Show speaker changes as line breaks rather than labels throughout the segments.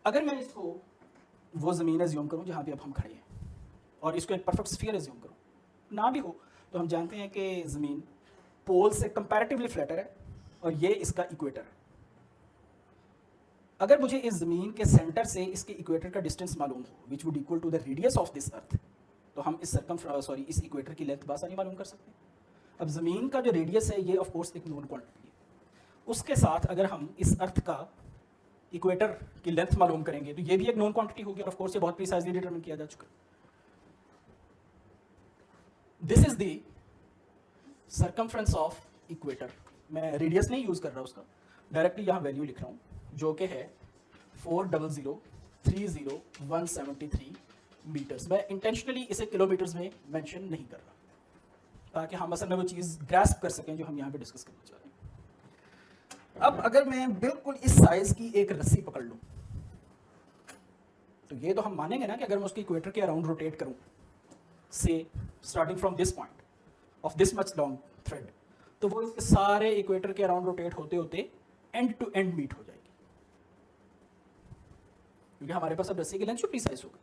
अगर मैं इसको वो ज़मीन एज्यूम करूँ जहाँ पे अब हम खड़े हैं और इसको एक परफेक्ट स्फीयर एज्यूम करूँ, ना भी हो तो हम जानते हैं कि ज़मीन पोल से कंपैरेटिवली फ्लैटर है और ये इसका इक्वेटर है। अगर मुझे इस ज़मीन के सेंटर से इसके इक्वेटर का डिस्टेंस मालूम हो which would equal to the radius of this earth, तो हम इस इस इक्वेटर की लेंथ बासानी मालूम कर सकते हैं। अब ज़मीन का जो रेडियस है ये ऑफ कोर्स एक नोन क्वांटिटी है, उसके साथ अगर हम इस अर्थ का इक्वेटर की लेंथ मालूम करेंगे तो ये भी एक नोन क्वांटिटी होगी और ऑफ कोर्स ये बहुत प्रिसाइजली डिटरमिन किया जा चुका है। This is the circumference of equator. मैं रेडियस नहीं यूज कर रहा उसका, डायरेक्टली यहाँ वैल्यू लिख रहा हूँ जो कि है 400,30,173 मीटर्स। मैं इंटेंशनली इसे किलोमीटर्स में मेंशन नहीं कर रहा ताकि हम असल में वो चीज़ ग्रैस्प कर सकें जो हम यहाँ पे डिस्कस करना चाह रहे हैं। अब अगर मैं बिल्कुल इस साइज की एक रस्सी पकड़ लूँ तो ये तो हम मानेंगे ना कि अगर मैं उसके इक्वेटर के अराउंड रोटेट करूँ, से starting from this point of this much long thread, तो वो इसके सारे इक्वेटर के अराउंड रोटेट होते होते एंड टू एंड मीट हो जाएगी, क्योंकि हमारे पास अब रस्सी की लेंथ जो प्रीसाइज होगी।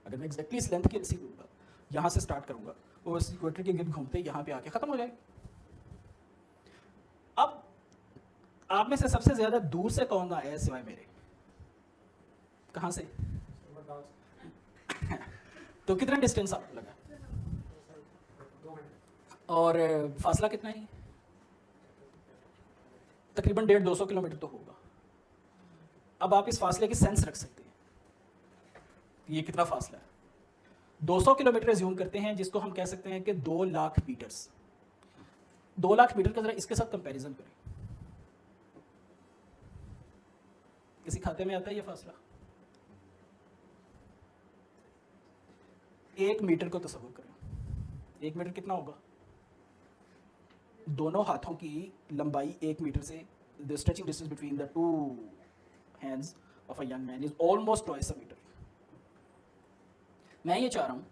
अगर मैं एग्जैक्टली इस लेंथ की रस्सी दूंगा, यहाँ से स्टार्ट करूंगा, वो इस इक्वेटर के गिर्द घूमते यहाँ पे आके खत्म हो जाएगी। अब आप में से सबसे ज्यादा दूर से कौन आया है सिवाय मेरे? कहाँ से? तो कितना डिस्टेंस आपको लगा और फासला कितना है? तकरीबन 150-200 किलोमीटर तो होगा। अब आप इस फासले की सेंस रख सकते हैं, ये कितना फासला है। 200 किलोमीटर एज्यूम करते हैं, जिसको हम कह सकते हैं कि 2 लाख मीटर्स। 2 लाख मीटर का जरा इसके साथ कंपैरिजन करें। किसी खाते में आता है ये फासला? 1 मीटर को तसव्वुर करें। 1 मीटर कितना होगा? दोनों हाथों की लंबाई 1 मीटर से, the stretching distance between the 2 hands of a young man is almost twice a metre. मैं ये चाह रहा हूं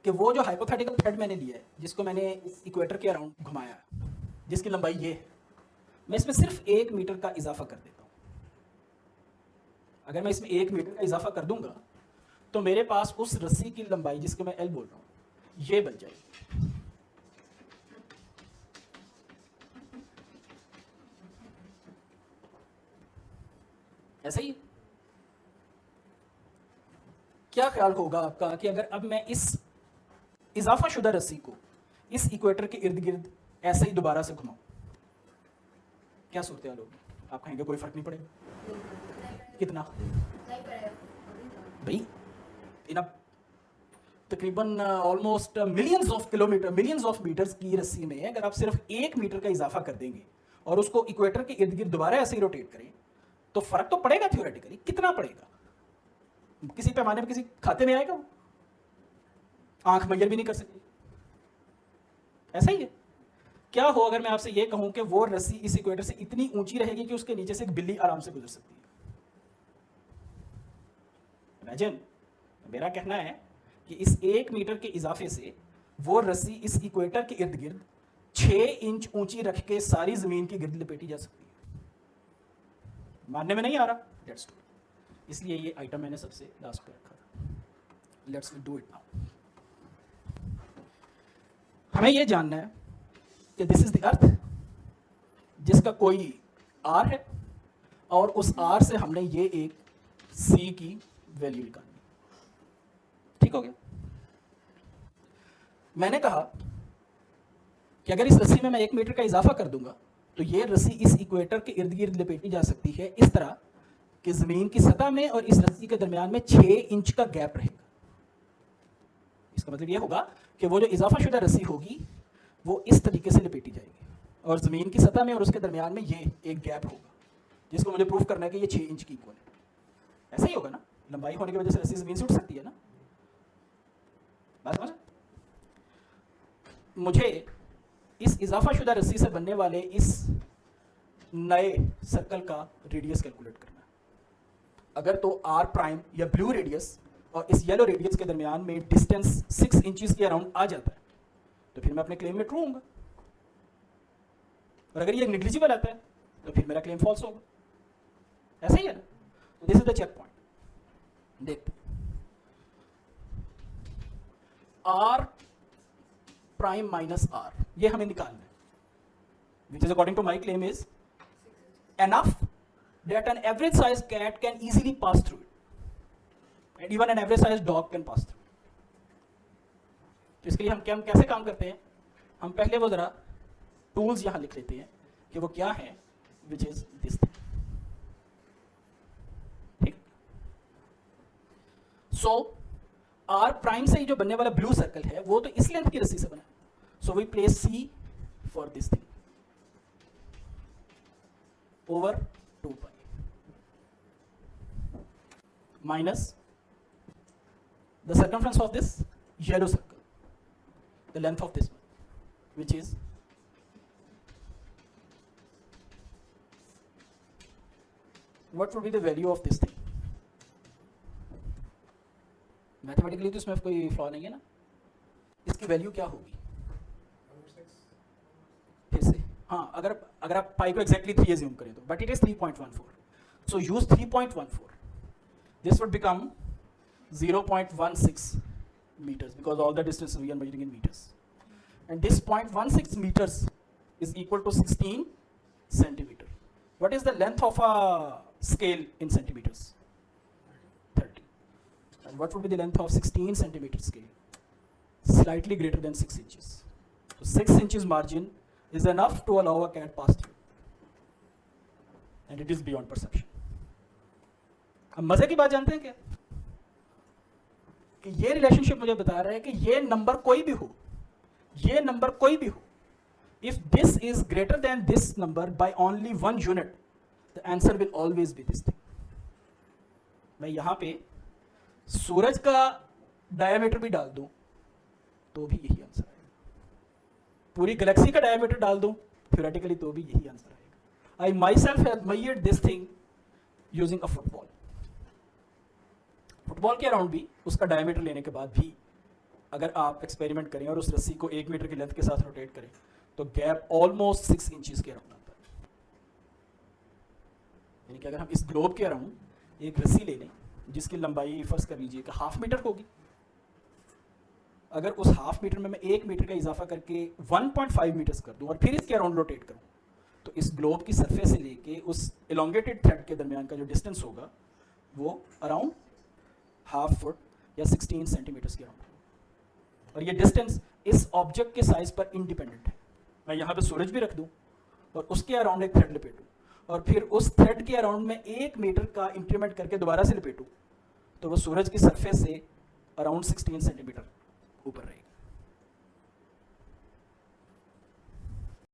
कि वो जो हाइपोथेटिकल थ्रेड मैंने लिया है, जिसको मैंने इस इक्वेटर के अराउंड घुमाया, जिसकी लंबाई ये है, मैं इसमें सिर्फ 1 मीटर का इजाफा कर देता हूं। अगर मैं इसमें 1 मीटर का इजाफा कर दूंगा तो मेरे पास उस रस्सी की लंबाई, जिसको मैं एल बोल रहा हूं, ये बन जाएगी। ऐसा ही क्या ख्याल होगा आपका कि अगर अब मैं इस इजाफा शुदा रस्सी को इस इक्वेटर के इर्द गिर्द ऐसे ही दोबारा से घुमाऊं, क्या सूरत हाल होगी? आप कहेंगे कोई फर्क नहीं पड़ेगा। कितना भाई? इन तकरीबन almost millions of kilometre, millions of metres की रस्सी में अगर आप सिर्फ 1 मीटर का इजाफा कर देंगे और उसको इक्वेटर के इर्द गिर्द दोबारा ऐसे ही रोटेट करें तो फर्क तो पड़ेगा थ्योरेटिकली। कितना पड़ेगा? किसी पैमाने में, किसी खाते में आएगा? वो आंख मैयर भी नहीं कर सकती। ऐसा ही है। क्या हो अगर मैं आपसे ये कहूं कि वो रस्सी इस इक्वेटर से इतनी ऊंची रहेगी कि उसके नीचे से एक बिल्ली आराम से गुजर सकती है? इमेजिन। मेरा कहना है कि इस 1 मीटर के इजाफे से वो रस्सी इस इक्वेटर के इर्द गिर्द 6 इंच ऊंची रख के सारी जमीन की गिर्द लपेटी जा सकती है। मानने में नहीं आ रहा? Let's do. इसलिए ये आइटम मैंने सबसे लास्ट पे रखा था। Let's do it now. हमें ये जानना है कि दिस इज द अर्थ, जिसका कोई आर है, और उस आर से हमने ये एक सी की वैल्यू निकालनी। ठीक हो गया? मैंने कहा कि अगर इस रस्सी में मैं 1 मीटर का इजाफा कर दूंगा तो ये रस्सी इस इक्वेटर के इर्द गिर्द लपेटी जा सकती है इस तरह कि जमीन की सतह में और इस रस्सी के दरमियान में 6 इंच का गैप रहेगा। इसका मतलब ये होगा कि वो जो इजाफा शुदा रस्सी होगी वो इस तरीके से लपेटी जाएगी और जमीन की सतह में और उसके दरमियान में ये एक गैप होगा, जिसको मुझे प्रूफ करना है कि ये 6 इंच की इक्वल है। ऐसा ही होगा ना? लंबाई होने की वजह से रस्सी जमीन से उठ सकती है ना? बात समझ? मुझे इस इजाफा शुदा रस्सी से बनने वाले इस नए सर्कल का रेडियस कैलकुलेट करना है। अगर तो आर प्राइम या ब्लू रेडियस और इस येलो रेडियस के दरमियान में डिस्टेंस 6 इंचेस के अराउंड आ जाता है तो फिर मैं अपने क्लेम में ट्रू होऊंगा, और अगर ये नेग्लिजिबल आता है तो फिर मेरा क्लेम फॉल्स होगा। ऐसा ही है ना? This is the checkpoint. देखते आर प्राइम माइनस आर, ये हमें निकालना है, which is according to my claim is enough that an average sized cat can easily pass through it, and even an average sized dog can pass through. तो इसके लिए हम कैसे काम करते हैं, हम पहले वो जरा टूल्स यहां लिख लेते हैं कि वो क्या है, विच इज दिस थिंग. ठीक. सो आर प्राइम से ही जो बनने वाला ब्लू सर्कल है वो तो इस लेंथ की रस्सी से बना. So we place C for this thing over 2 pi minus the circumference of this yellow circle, the length of this one, which is what would be the value of this thing. Mathematically तो इसमें कोई flaw नहीं है ना, इसकी value क्या होगी फिर से. हाँ, अगर आप पाई को एक्जैक्टली 3 एज्यूम करें तो, but it is 3.14. So use 3.14. This would become 0.16 meters because all the distance we are measuring in meters, and this 0.16 meters is equal to 16 centimeter. What is the length of a scale in centimeters? 30. And what would be the length of 16 centimeter scale? Slightly greater than 6 inches. So 6 inches margin is enough to allow a cat pass through, and it is beyond perception. अब मजे की बात जानते हैं क्या, कि ये relationship मुझे बता रहा है कि ये नंबर कोई भी हो, ये नंबर कोई भी हो, if this is greater than this number by only 1 unit, the answer will always be this thing. मैं यहां पे सूरज का डायमीटर भी डाल दूं तो भी यही आंसर आएगा, पूरी गैलेक्सी का डायमीटर डाल दूं थ्योरेटिकली तो भी यही आंसर आएगा. I myself have measured this thing using a football. Football के अराउंड भी उसका डायमीटर लेने के बाद भी अगर आप एक्सपेरिमेंट करें और उस रस्सी को 1 मीटर की लेंथ के साथ रोटेट करें तो गैप ऑलमोस्ट 6 इंचेस के अराउंड आता है. यानी कि अगर हम इस ग्लोब के अराउंड एक रस्सी ले लें जिसकी लंबाई फर्ज कर लीजिए कि 1/2 मीटर होगी, अगर उस 1/2 मीटर में मैं 1 मीटर का इजाफा करके 1.5 मीटर्स कर दूं और फिर इसके अराउंड रोटेट करूं तो इस ग्लोब की सरफेस से लेके उस एलोंगेटेड थ्रेड के दरमियान का जो डिस्टेंस होगा वो अराउंड 1/2 फुट या 16 सेंटीमीटर्स के अराउंड. और ये डिस्टेंस इस ऑब्जेक्ट के साइज पर इंडिपेंडेंट है. मैं यहाँ पे सूरज भी रख दूं और उसके अराउंड एक थ्रेड लपेटूं और फिर उस थ्रेड के अराउंड में 1 मीटर का इंक्रीमेंट करके दोबारा से लपेटूं तो वो सूरज की सरफेस से अराउंड 16 सेंटीमीटर ऊपर रहेगा.